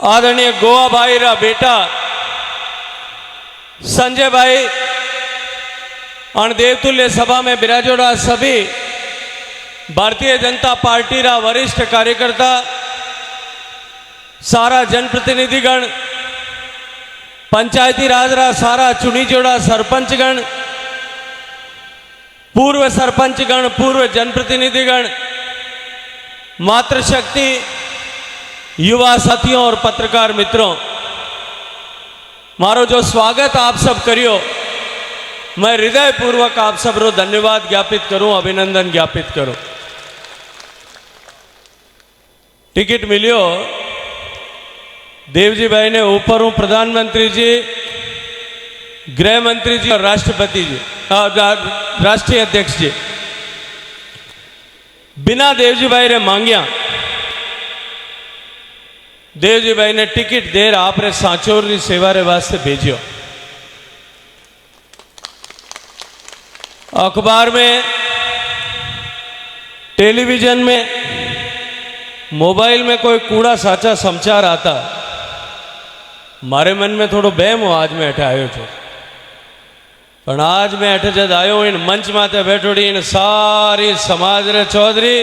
आदरणीय गोवा भाई रा बेटा संजय भाई और देवतुल्य सभा में बिराजोड़ा सभी भारतीय जनता पार्टी रा वरिष्ठ कार्यकर्ता, सारा जनप्रतिनिधिगण, पंचायती राज रा सारा चुनी जोड़ा सरपंचगण, पूर्व सरपंचगण, पूर्व जनप्रतिनिधिगण, मातृशक्ति, युवा साथियों और पत्रकार मित्रों, मारो जो स्वागत आप सब करियो, मैं हृदय पूर्वक आप सब रो धन्यवाद ज्ञापित करूं, अभिनंदन ज्ञापित करूं। टिकट मिलियो देवजी भाई ने ऊपर हूं, प्रधानमंत्री जी, गृह मंत्री जी और राष्ट्रपति जी, राष्ट्रीय अध्यक्ष जी, बिना देवजी भाई ने मांगिया देवजी भाई ने टिकट देर आपरे सांचोर री सेवा रे वास्ते भेजियो। अखबार में, टेलीविजन में, मोबाइल में कोई कूड़ा साचा समाचार आता, मारे मन में थोड़ो बहम हो। आज मैं अठे आयो छो, पण आज मैं अठे जद आयो इन मंच माते बैठोड़ी इन सारी समाज रे चौधरी,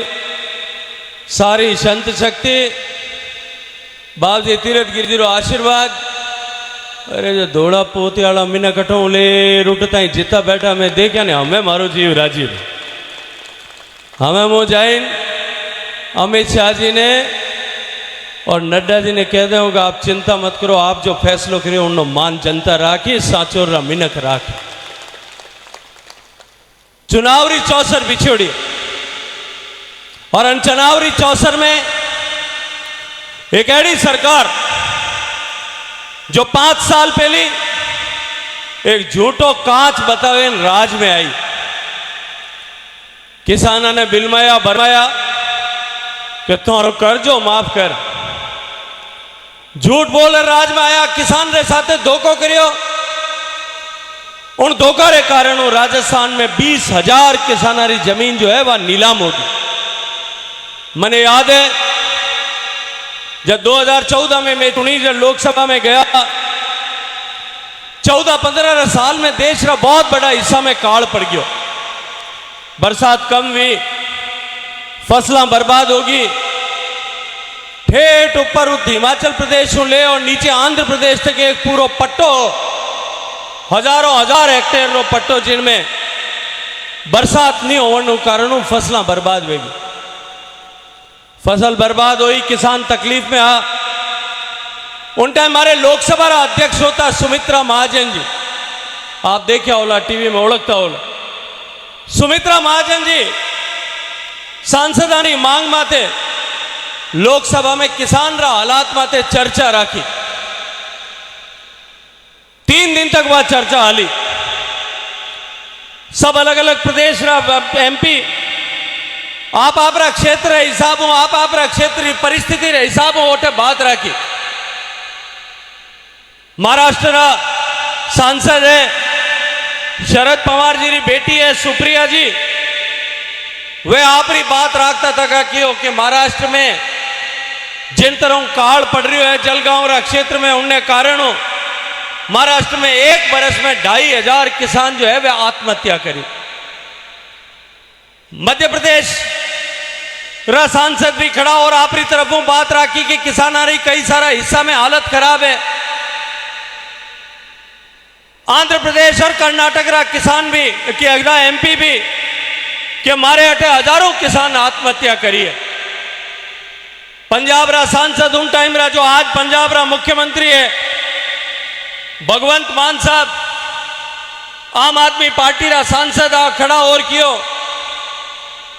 सारी संत शक्ति, बाबजी तीरथ गिरजी रो आशीर्वाद, अरे जो दौड़ा पोते वाला मीना कठो ले रुटता ही जिता बैठा मैं देखा ने हमें मारो जीव राजी, हमें मो जाइन अमित शाह जी ने और नड्डा जी ने कह दो आप चिंता मत करो, आप जो फैसलो करियो उन्नो मान जनता राखी, साचोर रा मिनक राखी। चुनावरी चौसर बिछोड़ी और अन चुनावरी चौसर में एक ऐसी सरकार जो 5 साल पहले एक झूठो कांच बतावे राज में आई, किसानों ने बिलमाया भरमाया कि तुम्हारो कर्जो माफ कर, झूठ बोल राज में आया, किसान रे साथे धोखो करियो। उन धोखा रे कारण राजस्थान में 20,000 किसानारी जमीन जो है वह नीलाम होगी। मने याद है जब 2014 में मैं टुनीज लोकसभा में गया, 14-15 साल में देश का बहुत बड़ा हिस्सा में काल पड़ गयो, बरसात कम हुई, फसलें बर्बाद होगी। ठेठ ऊपर हिमाचल प्रदेश ले और नीचे आंध्र प्रदेश तक एक पूरा पट्टो, हजारों हजार हेक्टेयर रो पट्टो, जिनमें बरसात नहीं होने कारण फसलें बर्बाद होगी। फसल बर्बाद हुई, किसान तकलीफ में आ। उन टाइम हमारे लोकसभा अध्यक्ष होता सुमित्रा महाजन जी, आप देखा होला टीवी में, ओळखता होला। सुमित्रा महाजन जी सांसदानी मांग माते लोकसभा में किसान रा हालात माते चर्चा राखी। 3 दिन तक वह चर्चा हाली। सब अलग अलग प्रदेश रा एमपी आप क्षेत्र हिसाब हो, आप क्षेत्र परिस्थिति रे हिसाब हो ओटे बात राखी। महाराष्ट्र रा सांसद है शरद पवार जी री बेटी है सुप्रिया जी, वे आपरी बात राखता था कि महाराष्ट्र में जिन तरह काल पड़ रही है जलगांव रा क्षेत्र में, उनने कारण महाराष्ट्र में 1 बरस में 2,500 किसान जो है वे आत्महत्या करी। मध्य प्रदेश रा सांसद भी खड़ा और आपरी तरफों बात राखी कि किसान आ रही कई सारा हिस्सा में हालत खराब है। आंध्र प्रदेश और कर्नाटक रा किसान भी कि अगला एमपी भी कि हमारे अटे हजारों किसान आत्महत्या करी है। पंजाब रा सांसद उन टाइम रा जो आज पंजाब रा मुख्यमंत्री है भगवंत मान साहब, आम आदमी पार्टी रा सांसद आ खड़ा और कियो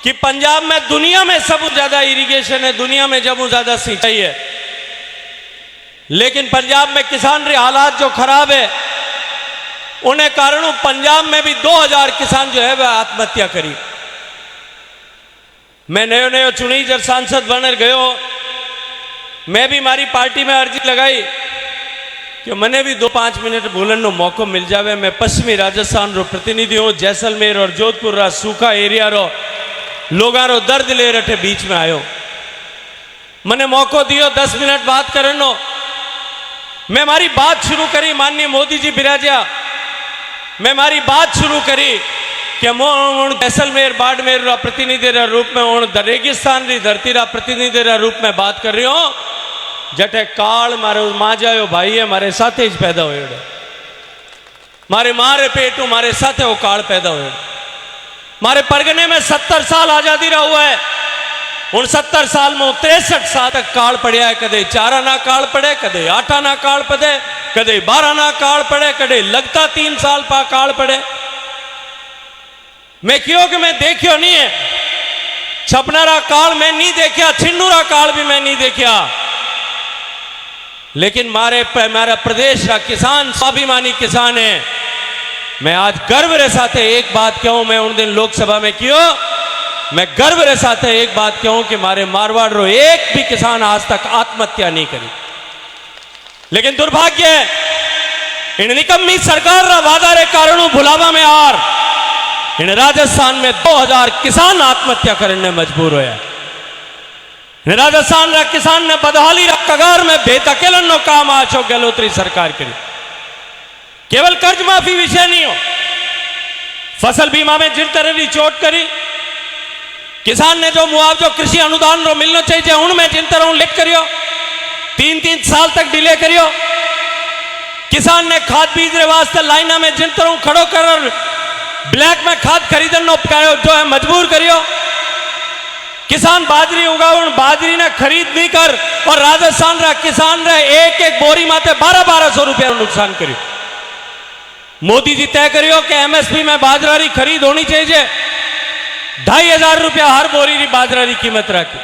कि पंजाब में दुनिया में सबसे ज्यादा इरिगेशन है, दुनिया में जब ज्यादा सिंचाई है, लेकिन पंजाब में किसान रे हालात जो खराब है उन्हें कारणों पंजाब में भी 2,000 किसान जो है वह आत्महत्या करी। मैं नयो नयो चुनी जब सांसद बनर गयो, मैं भी हमारी पार्टी में अर्जी लगाई कि मने भी 2-5 मिनट बोलने नो मौको मिल जावे। मैं पश्चिमी राजस्थान रो प्रतिनिधि हूँ, जैसलमेर और जोधपुर रा सूखा एरिया रो लोगां रो दर्द ले रटे बीच में आयो। मने मौको दियो 10 मिनट बात करनो। मैं मारी बात शुरू करी माननीय मोदी जी बिराजा, मैं मारी बात शुरू करी कि मैं जैसलमेर बाड़मेर रा प्रतिनिधि रा रूप में उन रेगिस्तान री धरती रा प्रतिनिधि रा रूप में बात कर रही हूँ। जटे काल मारे माँ जायो भाई है मारे साथ ही पैदा हुए, मारे मारे पेटू मारे साथ वो काल पैदा हुए। मारे परगने में 70 साल आजादी रहा हुआ है, उन 70 साल में 63 साल तक काल पड़िया है। कदे 4 आना काल पड़े, कदे 8 आना काल पड़े, कदे 12 आना काल पड़े, कदे लगता 3 साल पा काल पड़े। मैं क्यों कि मैं देखियो नहीं है, छपनारा काल मैं नहीं देखा, छिन्नूरा काल भी मैं नहीं देखा, लेकिन मारा प्रदेश का किसान स्वाभिमानी किसान है। मैं आज गर्व रे साथ एक बात कहूं, मैं उन दिन लोकसभा में क्यों, मैं गर्व रे साथ एक बात कहूं कि मारे मारवाड़ रो एक भी किसान आज तक आत्महत्या नहीं करी। लेकिन दुर्भाग्य है इन निकम्मी सरकार रा वादा रे कारणों भुलावा में आर इन राजस्थान में 2000 किसान आत्महत्या करने मजबूर होया। राजस्थान रा किसान ने बदहाली रा कगार में बेतकेलन नो काम आज गहलोतरी सरकार करी। केवल कर्ज माफी विषय नहीं हो, फसल बीमा में जिन तरह की चोट करी, किसान ने जो मुआवजो कृषि अनुदान रो मिलना चाहिए उनमें जिन तरह लेट करियो, 3-3 साल तक डिले करियो। किसान ने खाद बीज रे वास्ते लाइना में जिन तरह खड़ो कर ब्लैक में खाद खरीदनो जो है मजबूर करियो। किसान बाजरी उगावन, बाजरी ने खरीद नहीं कर और राजस्थान रा किसान रे एक बोरी माते 1200 रुपया नुकसान करियो। मोदी जी तय करियो कि एमएसपी में बाजरा री खरीद होनी चाहिए 2500 रुपया हर बोरी री बाजरा री कीमत रखी।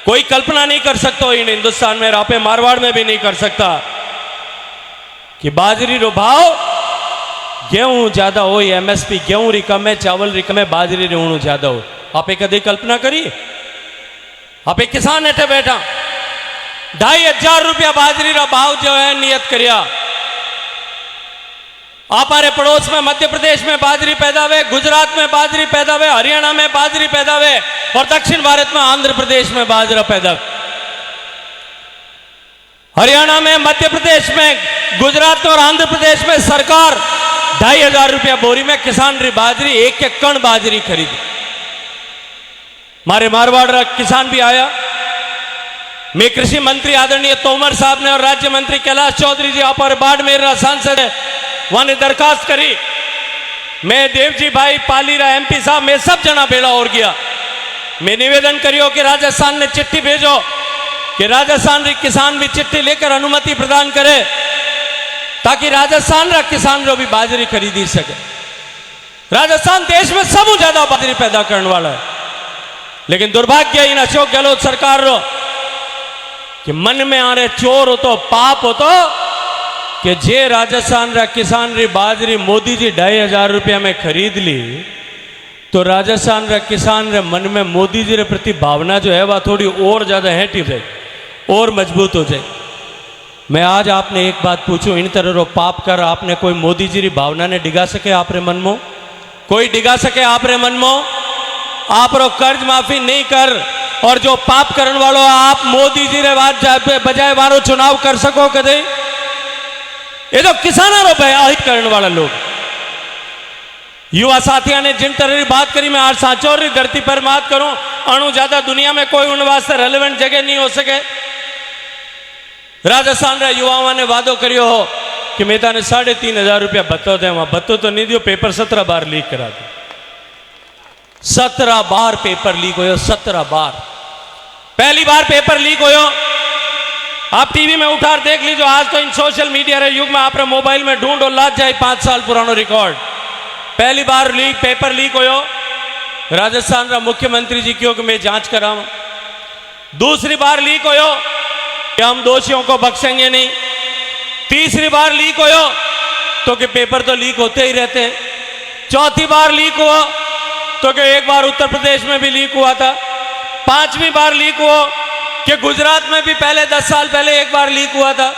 कोई कल्पना नहीं कर सकता इन हिंदुस्तान में, रापे मारवाड़ में भी नहीं कर सकता कि बाजरी रो भाव गेहूं ज्यादा हो, एमएसपी गेहूं री कम है, चावल री कम है, बाजरी री ऊणु ज्यादा हो। आप कभी कल्पना करी? आप एक किसान हेठे बैठा 2500 रुपया बाजरी रा भाव जो है नियत करिया। हमारे पड़ोस में मध्य प्रदेश में बाजरी पैदा हुए, गुजरात में बाजरी पैदा हुए, हरियाणा में बाजरी पैदा हुए और दक्षिण भारत में आंध्र प्रदेश में बाजरा पैदा। हरियाणा में, मध्य प्रदेश में, गुजरात में और आंध्र प्रदेश में सरकार 2500 रुपया बोरी में किसान री बाजरी एक कण बाजरी खरीदी। हमारे मारवाड़ किसान भी आया। मैं कृषि मंत्री आदरणीय तोमर साहब ने और राज्य मंत्री कैलाश चौधरी जी आप और बाड़मेर सांसद है वहां ने दरखास्त करी। मैं देवजी भाई पालीरा एमपी साहब मैं सब जना बेड़ा और गया। मैं निवेदन करियो कि राजस्थान ने चिट्ठी भेजो कि राजस्थान रे किसान भी चिट्ठी लेकर अनुमति प्रदान करे ताकि राजस्थान रा किसान रो भी बाजरी खरीदी सके। राजस्थान देश में सबसे ज्यादा बाजरी पैदा करने वाला है, लेकिन दुर्भाग्य इन अशोक गहलोत सरकार रो कि मन में आ रहे चोर हो तो पाप हो तो कि जे राजस्थान रा किसान री बाजरी मोदी जी 2500 रुपया में खरीद ली तो राजस्थान रा किसान रे मन में मोदी जी रे प्रति भावना जो है वह थोड़ी और ज्यादा हैटी जाए और मजबूत हो जाए। मैं आज आपने एक बात पूछूं, इन तरह रो पाप कर आपने कोई मोदी जी री भावना ने डिगा सके आप रे मन में? कोई डिगा सके आप रे मन में? आप रो कर्ज माफी नहीं कर और जो पाप करने वालों आप मोदी जी रे बजाय वारो चुनाव कर सको कदे? ये तो किसानों रो हित करने वाला लोग। युवा साथियों ने जिन तरह की बात करी, मैं आज सांचौर की धरती पर बात करूं, अणु ज्यादा दुनिया में कोई उन वास्ते रेलेवेंट जगह नहीं हो सके। राजस्थान रे युवाओं ने वादो करियो हो कि मैं ताने 3500 रुपया भत्तो दे, वहां भत्तो तो नहीं दियो, पेपर 17 बार लीक करा दो। 17 बार पेपर लीक हो, 17 बार। पहली बार पेपर लीक हो, आप टीवी में उठार देख लीजिए। आज तो इन सोशल मीडिया रे युग में आप मोबाइल में ढूंढो लाद जाए 5 साल पुरानो रिकॉर्ड। पहली बार पेपर लीक हो, राजस्थान रा मुख्यमंत्री जी क्यों कि मैं जांच कराऊं। दूसरी बार लीक हो कि हम दोषियों को बख्शेंगे नहीं। तीसरी बार लीक हो तो कि पेपर तो लीक होते ही रहते हैं। चौथी बार लीक हुआ तो कि एक बार उत्तर प्रदेश में भी लीक हुआ था। 5वीं बार लीक हुआ कि गुजरात में भी पहले 10 साल पहले एक बार लीक हुआ था।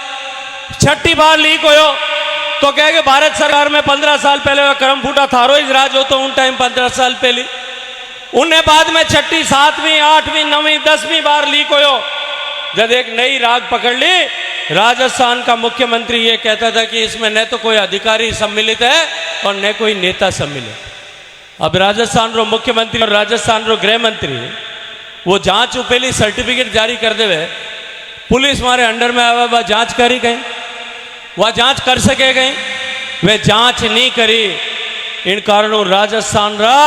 6ठी बार लीक हो तो कहे कि भारत सरकार में 15 साल पहले वह क्रम फूटा थारो इस राज हो तो उन टाइम 15 साल पहले उन्हें बाद में 6ठी 7वीं 8वीं 9वीं 10वीं बार लीक हो। जब एक नई राग पकड़ ली राजस्थान का मुख्यमंत्री ये कहता था कि इसमें न तो कोई अधिकारी सम्मिलित है और न कोई नेता सम्मिलित। अब राजस्थान रो मुख्यमंत्री और राजस्थान रो गृह मंत्री वो जांच उपेली सर्टिफिकेट जारी कर देवे, पुलिस मारे अंडर में आवा वह जांच करी गई, वह जांच कर सके गई, वे जांच नहीं करी। इन कारणों राजस्थान रा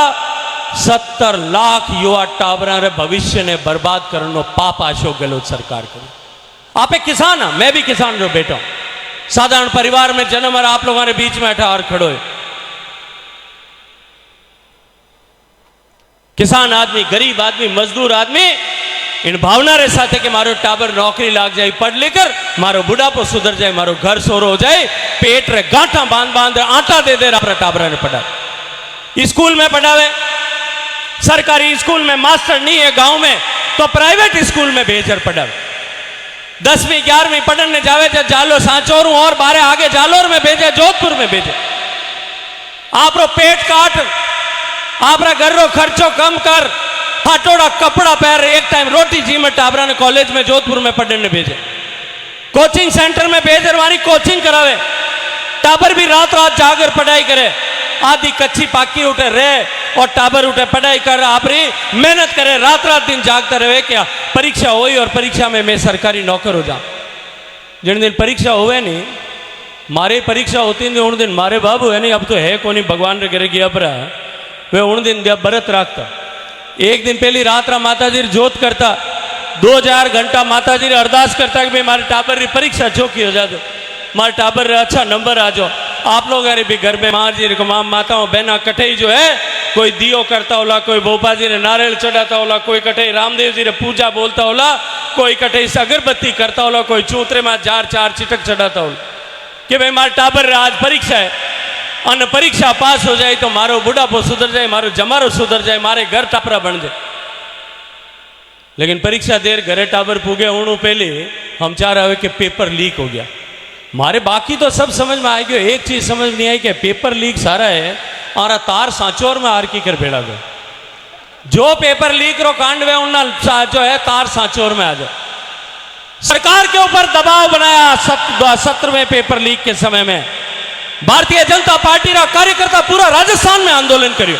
70 लाख युवा टाबरा रे भविष्य ने बर्बाद करनो पाप अशोक गहलोत सरकार करी। आप एक किसान है, मैं भी किसान रो बेटा हूं, साधारण परिवार में जन्म और आप लोगों ने बीच में अठार खड़ो है। किसान आदमी, गरीब आदमी, मजदूर आदमी इन भावना रे साथे कि मारो टाबर नौकरी लाग जाए, पढ़ लेकर मारो बुढ़ापो सुधर जाए, मारो घर सोरो हो जाए, पेट रे गांठा बांध बांध आटा दे दे अपना टाबरा ने पढ़ा। स्कूल में पढ़ावे, सरकारी स्कूल में मास्टर नहीं है गांव में तो प्राइवेट स्कूल में भेजर पढ़ावे। 10वीं 11वीं पढ़ने जावे तो जालो सांचोर और 12 आगे जालोर में भेजे, जोधपुर में भेजे। आप रो पेट काट, आप घर रो खर्चो कम कर, हटोड़ा कपड़ा पहन, एक टाइम रोटी जी में टाबरा ने कॉलेज में जोधपुर में पढ़ने भेजे, कोचिंग सेंटर में भेजे, वाली कोचिंग करावे। टाबर भी रात रात जाकर पढ़ाई करे, आधी कच्ची पाकी उठे रहे और टाबर उठे पढ़ाई कर, आपरी मेहनत करे, रात रात दिन जागता रहे क्या परीक्षा हुई और परीक्षा में मैं सरकारी नौकर हो जाऊं। जिन दिन परीक्षा हुए नहीं, मारे परीक्षा होती नहीं उन दिन मारे बाबू है नहीं, अब तो है कोनी भगवान रे घरे गया पर वे उन दिन व्रत रखता। एक दिन पहली रात रा माता जी जोत करता, 2000 घंटा माता जी अरदास करता कि भाई मारे टाबर री परीक्षा चौकी हो जाए, मारे टाबर रे अच्छा नंबर आ जाओ। आप लोग अरे भी घर में माँ जी माताओं बहना कठई जो है, कोई दियो करता होला, कोई भोपा जी ने नारियल चढ़ाता होला, कोई कठई रामदेव जी ने पूजा बोलता होला, कोई कठई से अगरबत्ती करता होला, कोई चूतरे में 4 चिटक चढ़ाता होला कि भाई मारे टाबर रे आज परीक्षा है, अन परीक्षा पास हो जाए तो मारो बुढ़ापो सुधर जाए, मारो जमारो सुधर जाए, मारे घर टापरा बन जाए। लेकिन परीक्षा देर घरे टाबर पूगे उणु पहले हम चाह रहे कि पेपर लीक हो गया। मारे बाकी तो सब समझ में आ गया, एक चीज समझ नहीं आई कि पेपर लीक सारा है और तार सांचोर में आर की कर भेड़ा गए। जो पेपर लीक रो कांड में उन जो है तार सांचोर में आ जाए। सरकार के ऊपर दबाव बनाया 17वें पेपर लीक के समय में भारतीय जनता पार्टी रा कार्यकर्ता पूरा राजस्थान में आंदोलन करियो।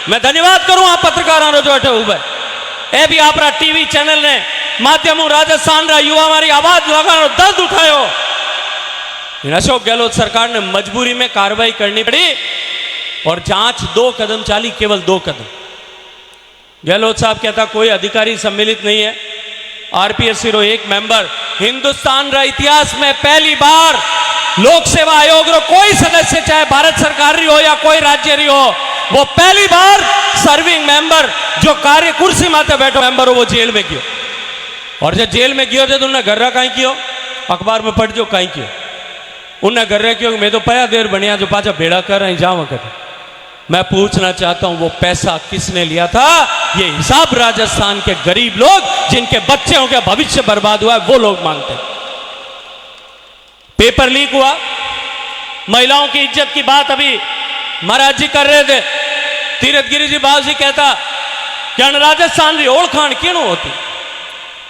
मैं धन्यवाद करूं आप पत्रकारों जो अठे हुए ए भी आप टीवी चैनल ने माध्यमों राजस्थान रा युवा हमारी आवाज लगानो दर्द उठायो। अशोक गहलोत सरकार ने मजबूरी में कार्रवाई करनी पड़ी और जांच 2 कदम चाली, केवल 2 कदम। गहलोत साहब कहता कोई अधिकारी सम्मिलित नहीं है, आरपीएससी रो एक मेंबर, हिंदुस्तान रा इतिहास में पहली बार लोक सेवा आयोग रो कोई सदस्य चाहे भारत सरकार री हो या कोई राज्य री हो, वो पहली बार सर्विंग मेंबर जो कार्य कुर्सी माते बैठो मेंबर हो वो जेल में गयो। और जब जेल में गयो थे तो उन्हें गर्रा कहीं कियो, अखबार में पढ़ जो कहीं कियो, उन्हें गर्रा क्यों मैं तो पया देर बनिया जो पाचा भेड़ा कर रही जाऊं कर। मैं पूछना चाहता हूं वो पैसा किसने लिया था? ये हिसाब राजस्थान के गरीब लोग जिनके बच्चों के भविष्य बर्बाद हुआ है वो लोग मांगते हैं। पेपर लीक हुआ, महिलाओं की इज्जत की बात अभी महाराज जी कर रहे थे, तीरथ गिरी जी बाबू जी कहता क्या राजस्थान री ओळखाण क्यों होती?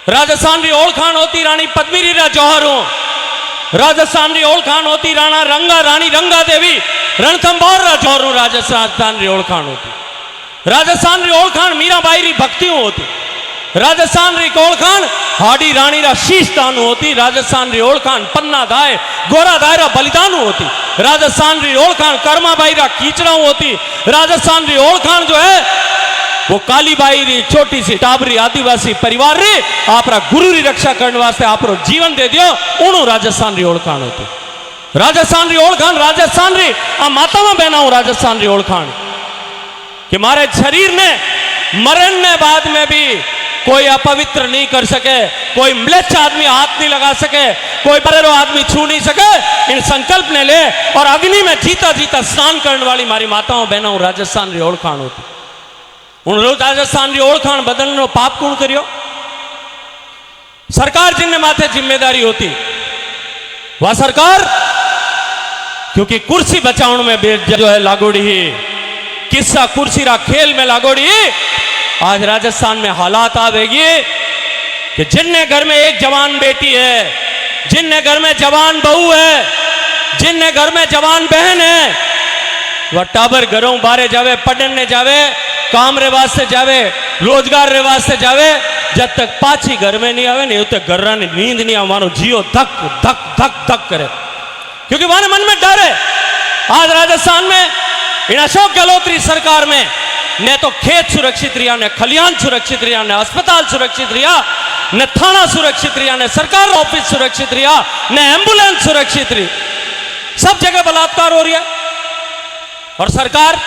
राजस्थान री ओळखाण होती रानी पद्मिनी रा जौहर हो, राजस्थान री ओळखाण होती राणा रंगा रानी रंगा देवी रणथंभौर रा जौहर हो, राजस्थान री ओळखाण होती। राजस्थान री ओळखाण मीराबाई री भक्तियों होती, राजस्थान री ओळखाण हाडी रानी रा शीश दान होती, राजस्थान री ओळखाण पन्ना दाए गोरा दायरा बलिदान होती, राजस्थान री ओळखाण कर्माबाई रा कीचड़ा होती, राजस्थान री ओळखाण जो है वो कालीबाई री छोटी सी टाबरी आदिवासी परिवार रे आपरा गुरु री रक्षा करने वास्ते आपरो जीवन दे दियो, उनु राजस्थान री ओळखाण होती। राजस्थान री ओळखाण राजस्थान री आ माता में बहना राजस्थान री ओळखाण कि मारे शरीर ने मरण ने बाद में भी कोई अपवित्र नहीं कर सके, कोई म्लेच्छ आदमी हाथ नहीं लगा सके, कोई बरेरो आदमी छू नहीं सके। इन संकल्प ने ले और अग्नि में जीता जीता स्नान करने वाली मारी माताओं बहनों राजस्थान री ओळखाण होती। उन रोज राजस्थान री ओळखाण बदलनो पाप कौन करियो? सरकार जिनने माथे जिम्मेदारी होती वह सरकार, क्योंकि कुर्सी बचाने में जो है लागोड़ी ही किस्सा कुर्सी रा खेल में लागोड़ी। आज राजस्थान में हालात आवेगी कि जिनने घर में एक जवान बेटी है जिनने घर में जवान बहू है, जिनने घर में जवान बहन है, वह टाबर घरों बारे जावे, पढ़ने जावे, काम रे वास्ते जावे, रोजगार रे वास्ते जावे, जब तक पाछी घर में नहीं आवे नहीं तक घर ने नींद नहीं आवे, मानो जियो धक धक धक धक करे, क्योंकि हमारे मन में डर है। आज राजस्थान में इन अशोक गहलोत सरकार में न तो खेत सुरक्षित रिया, न खलियान सुरक्षित रिया, न अस्पताल सुरक्षित रिया, न थाना सुरक्षित रिया, न सरकार ऑफिस सुरक्षित रिया, न एम्बुलेंस सुरक्षित रही। सब जगह बलात्कार हो रही है और सरकार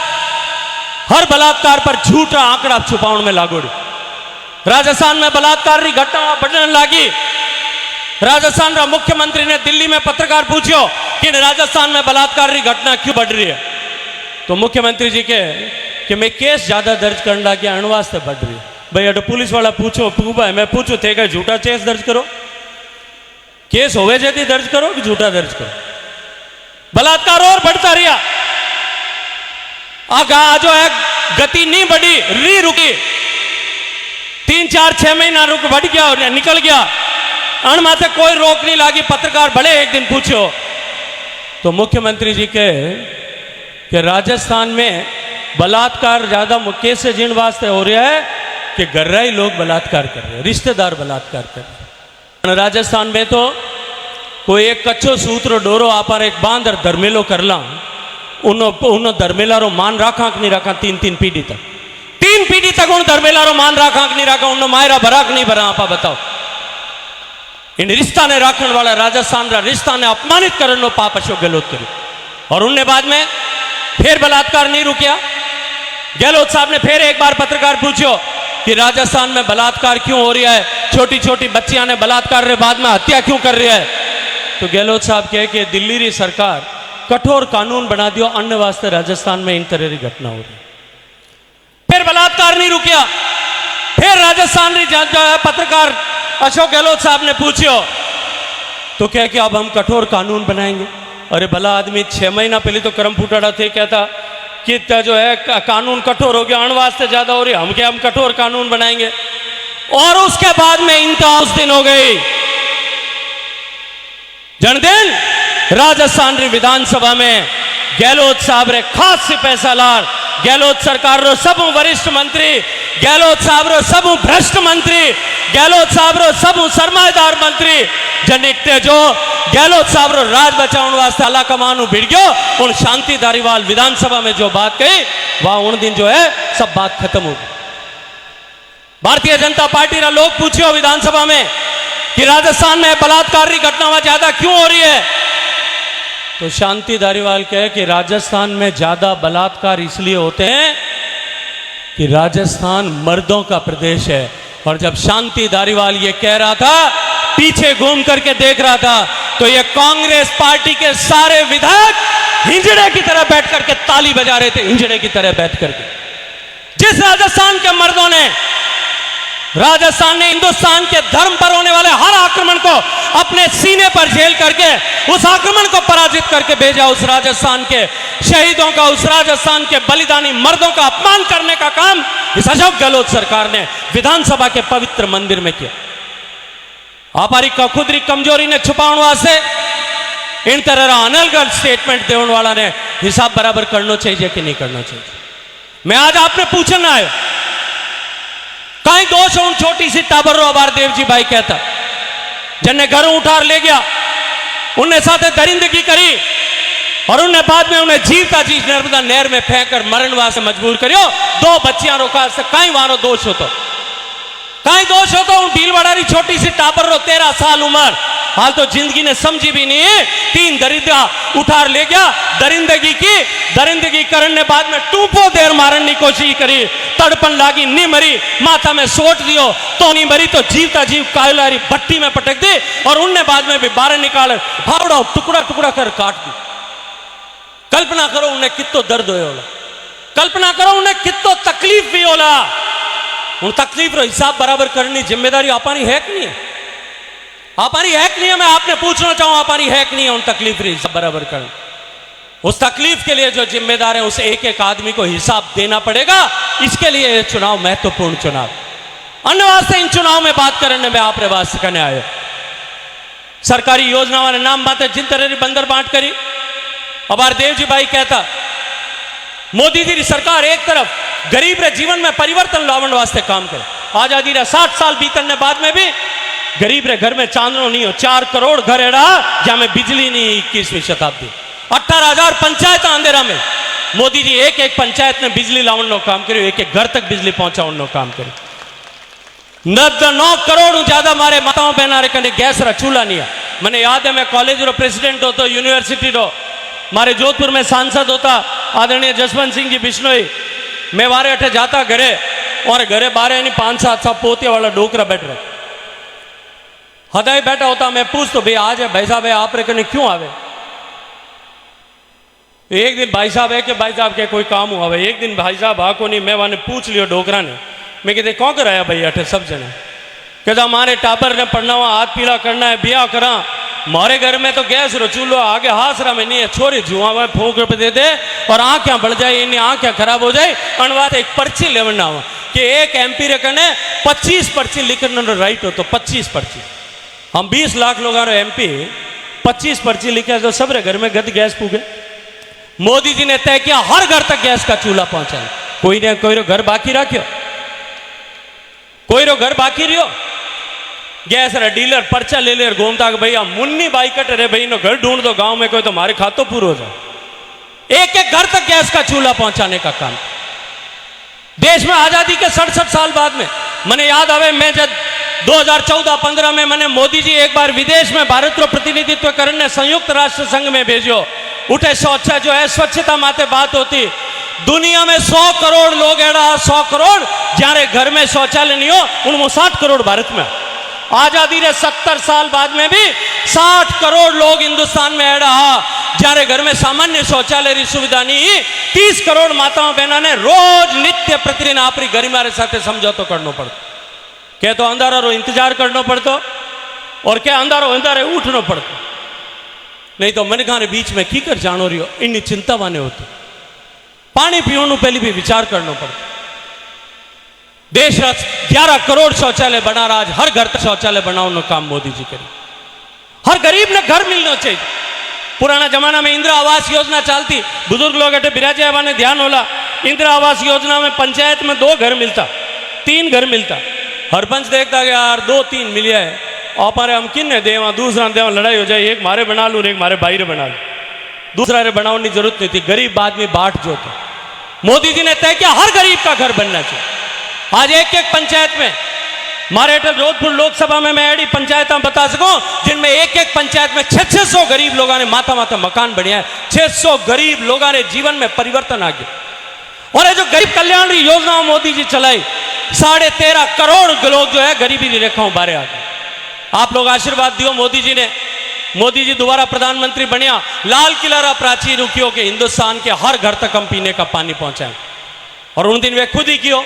हर बलात्कार पर झूठा आंकड़ा छुपाने में लागोड़ी। राजस्थान में बलात्कार की घटना बढ़ने लगी। राजस्थान का मुख्यमंत्री ने दिल्ली में पत्रकार पूछो कि राजस्थान में बलात्कार की घटना क्यों बढ़ रही है, तो मुख्यमंत्री जी के कि मैं केस ज्यादा दर्ज करने लगे अण वास्ते बढ़ रही है। भाई अगर पुलिस वाला पूछो भाई मैं पूछू थे क्या झूठा केस दर्ज करो, केस होवे जैसी दर्ज करो कि झूठा दर्ज करो। बलात्कार और बढ़ता रहा, जो है गति नहीं बढ़ी, री रुकी, 3-4-6 महीना रुक बढ़ गया और निकल गया, अण माथे कोई रोक नहीं लगी। पत्रकार बड़े एक दिन पूछो तो मुख्यमंत्री जी के कि राजस्थान में बलात्कार ज्यादा केस से जिन वास्ते हो रहा है कि गर्राई लोग बलात्कार कर रहे हैं, रिश्तेदार बलात्कार कर रहे हैं। राजस्थान में तो कोई एक कच्चो सूत्र डोरो आपार एक बांध और धर्मेलो करला, उन धर्मेला रो मान राखा कि नहीं राखा, 3 पीढ़ी तक, 3 पीढ़ी तक उन धर्मेला रो मान राखा कि नहीं राखा, उन मायरा भराक नहीं भरा। आपा बताओ, इन रिश्ता ने राखने वाला राजस्थान रा रिश्ता ने अपमानित करने नो पाप अशोक गहलोत करी। और उनने बाद में फिर बलात्कार नहीं रुकिया। गहलोत साहब ने फिर एक बार पत्रकार पूछो कि राजस्थान में बलात्कार क्यों हो रहा है, छोटी छोटी बच्चियां ने बलात्कार के बाद में हत्या क्यों कर रही है, तो गहलोत साहब कहे कि दिल्ली री सरकार कठोर कानून बना दियो, अन्य वास्ते राजस्थान में इन तरह की घटना हो रही। फिर बलात्कार नहीं रुकिया, फिर राजस्थान री जो है पत्रकार अशोक गहलोत साहब ने पूछो तो कह कि अब हम कठोर कानून बनाएंगे। अरे भला आदमी, 6 महीना पहले तो करम फुटाड़ा थे, कहता कि जो है कानून कठोर हो गया, अण वास्ते ज्यादा हो रही, हम कठोर कानून बनाएंगे। और उसके बाद में इनका उस दिन हो गई जन्मदिन, राजस्थान री विधानसभा में गहलोत साहब रे खास से पैसा लार, गहलोत सरकार रो सब वरिष्ठ मंत्री, गहलोत साहब रो सब भ्रष्ट मंत्री, गहलोत साहब रो सब सरमाएदार मंत्री जनिकते जो गहलोत साहब रो राज बचाने वास्ते अला कमानू भिड़ गयो। उन शांति धारीवाल विधानसभा में जो बात कही वह उन दिन जो है सब बात खत्म हो गई। भारतीय जनता पार्टी रा लोग पूछो विधानसभा में कि राजस्थान में बलात्कार की घटना ज्यादा क्यों हो रही है, तो शांति धारीवाल कहे कि राजस्थान में ज्यादा बलात्कार इसलिए होते हैं कि राजस्थान मर्दों का प्रदेश है। और जब शांति धारीवाल ये कह रहा था, पीछे घूम करके देख रहा था, तो ये कांग्रेस पार्टी के सारे विधायक हिंजड़े की तरह बैठ करके ताली बजा रहे थे, हिंजड़े की तरह बैठ करके। जिस राजस्थान के मर्दों ने, राजस्थान ने हिंदुस्तान के धर्म पर होने वाले हर आक्रमण को अपने सीने पर झेल करके उस आक्रमण को पराजित करके भेजा, उस राजस्थान के शहीदों का, उस राजस्थान के बलिदानी मर्दों का अपमान करने का काम इस अशोक गहलोत सरकार ने विधानसभा के पवित्र मंदिर में किया। आपारी का खुदरी कमजोरी ने छुपाने वास्ते इन तरह अनलगढ़ स्टेटमेंट देने वाला ने हिसाब बराबर करना चाहिए कि नहीं करना चाहिए। मैं आज आपने पूछना है, कहीं दोष उन छोटी सी टाबर रो अबार देव जी भाई कहता, जिन्हें घरों उठार ले गया, उन्हें साथे दरिंदगी करी और उन्हें बाद में उन्हें जीवता जी नर्मदा नहर में फेंक कर मरण वास्ते मजबूर करियो। 2 बच्चियां रोका, कहीं वारो दोष हो तो, कहीं दोष हो तो उन भीलवाड़ा री छोटी सी टाबर रो 13 साल उम्र, हाल तो जिंदगी ने समझी भी नहीं, 3 दरिद्रा उठार ले गया, दरिंदगी की, दरिंदगी करने बाद में टूपो देर मारने की कोशिश करी, तड़पन लागी, नहीं मरी, माथा में सोट दियो तो नहीं मरी, तो जीवता जीव कायलारी भट्टी में पटक दी और उनने बाद में भी बाहर निकाल फावड़ा टुकड़ा टुकड़ा कर काट दी। कल्पना करो उन्हें कितो दर्द हो, कल्पना करो उन्हें कितो तकलीफ भी होला। उन तकलीफ रो हिसाब बराबर करनी जिम्मेदारी आपानी है कि नहीं है, आपानी है कि नहीं है। मैं आपने पूछना चाहूं, आपानी है कि नहीं है उन तकलीफ रो हिसाब बराबर करना। उस तकलीफ के लिए जो जिम्मेदार है उस एक एक आदमी को हिसाब देना पड़ेगा। इसके लिए ये चुनाव महत्वपूर्ण चुनाव, अन्य वास्ते इन चुनाव में बात करने में आपने वास्ते करने आए। सरकारी योजनाओं ने नाम बातें जिन तरह की बंदर बांट करी। अबार देवजी भाई कहता मोदी जी की सरकार एक तरफ गरीब रे जीवन में परिवर्तन लावन वास्ते काम करे। आजादी रे 60 साल बीतने बाद में भी गरीब रे घर में चांदनो नहीं हो। 4 करोड़ घर एड़ा जहां में बिजली नहीं। 21वीं शताब्दी 18,000 पंचायत अंधेरा में मोदी जी एक एक पंचायत में बिजली लावन नो काम करो। एक एक घर तक बिजली पहुंचावन नो काम करो। 9 करोड़ ज्यादा मारे माताओं बहना रे कने गैस रा चूल्हा नहीं है। मैंने याद है मैं कॉलेज रो प्रेसिडेंट होता यूनिवर्सिटी रो मारे जोधपुर में सांसद होता आदरणीय जसवंत सिंह जी बिश्नोई। मैं वारे अठे जाता घरे और घरे बारे नहीं 5-7 पोते वाला डोकरा बैठ रहा हदाई बैठा होता। मैं पूछता भाई आज है भाई साहब आप रे कने क्यों आवे। एक दिन भाई साहब है कि भाई साहब के कोई काम हुआ भाई। एक दिन भाई साहब आको नहीं मैं वाने पूछ लियो डोकरा ने। मैं कहते कौन कराया भाई अठे सब जने। कहता हमारे टाबर ने पढ़ना हुआ हाथ पीला करना है ब्याह करा। हमारे घर में तो गैस रो चूल्हा आगे हासरा में नहीं है। छोरी जुआ हुआ फूक रुपये दे दे और आँखें बढ़ जाए इन्हें आँखें खराब हो जाए। अनवात एक पर्ची लेवना हुआ कि एक एमपी रे कने 25 पर्ची लिखने राइट हो तो 25 पर्ची। हम 20 लाख लोग एमपी 25 पर्ची लिखे तो सब रे घर में गद गैस पूगे। मोदी जी ने तय किया हर घर तक गैस का चूल्हा पहुंचाए। कोई ने कोई रो घर बाकी रखियो कोई रो घर बाकी रियो। गैस रा डीलर पर्चा ले ले घूमता कि भैया मुन्नी बाई कट रे भाई नो घर ढूंढ दो गांव में कोई तो हमारे खातो पूरा हो जाए। एक एक घर तक गैस का चूल्हा पहुंचाने का काम देश में आजादी के 67 साल बाद में। मैंने याद आवे मैं जब 2014-15 में मैंने मोदी जी एक बार विदेश में भारत रो प्रतिनिधित्व करने संयुक्त राष्ट्र संघ में भेजो। उठे शौच जो है स्वच्छता माते बात होती। दुनिया में 100 करोड़ लोग एड़ा 100 करोड़ जारे घर में शौचालय नहीं हो उनमें 60 करोड़ भारत में। आजादी रे 70 साल बाद में भी 60 करोड़ लोग हिंदुस्तान में एड़ा जारे घर में सामान्य शौचालय की सुविधा नहीं। 30 करोड़ माताओं बहना ने रोज नित्य प्रतिदिन आपरी गरिमा रे साथे समझौतो करनो पड़तो। क्या तो अंधारा रो इंतजार करनो पड़तो और क्या अंधारो अंधारे उठनो पड़तो। नहीं तो मनखा रे बीच में कीकर जानो रियो इन्नी चिंता वाने होती। पानी पीने पहले भी विचार करना पड़ता। देश 11 करोड़ शौचालय बना रहा। आज हर घर तक शौचालय बनाने काम मोदी जी करें। हर गरीब ने घर मिलना चाहिए। पुराना जमाना में इंदिरा आवास योजना चलती। बुजुर्ग लोग अटे बिराजे ने ध्यान होला। इंदिरा आवास योजना में पंचायत में 2 घर मिलता 3 घर मिलता। हरपंच देखता कि यार 2-3 मिलिया है और हम किन्ने देवा दूसरा देवा लड़ाई हो जाए। एक मारे बना लूँ एक मारे बाहर बना लूँ। दूसरा रे बनाने की जरूरत नहीं थी। गरीब आदमी बाट जो था मोदी जी ने तय किया हर गरीब का घर बनना चाहिए। आज एक एक पंचायत में मारे जोधपुर लोकसभा में मैं ऐडी पंचायत बता सकूं जिनमें एक एक पंचायत में 600 गरीब लोगों ने माथा माथा मकान बनया है। 600 गरीब लोगों ने जीवन में परिवर्तन आ गया। और ये जो गरीब कल्याण योजना मोदी जी चलाई 13.5 करोड़ लोग जो है गरीबी की रेखाओं बारे आ गए। आप लोग आशीर्वाद दियो मोदी जी ने। मोदी जी दोबारा प्रधानमंत्री बनिया लाल किला रा प्राचीन रुकियो के हिंदुस्तान के हर घर तक हम पीने का पानी पहुंचाए। और उन दिन वे खुद ही कियो।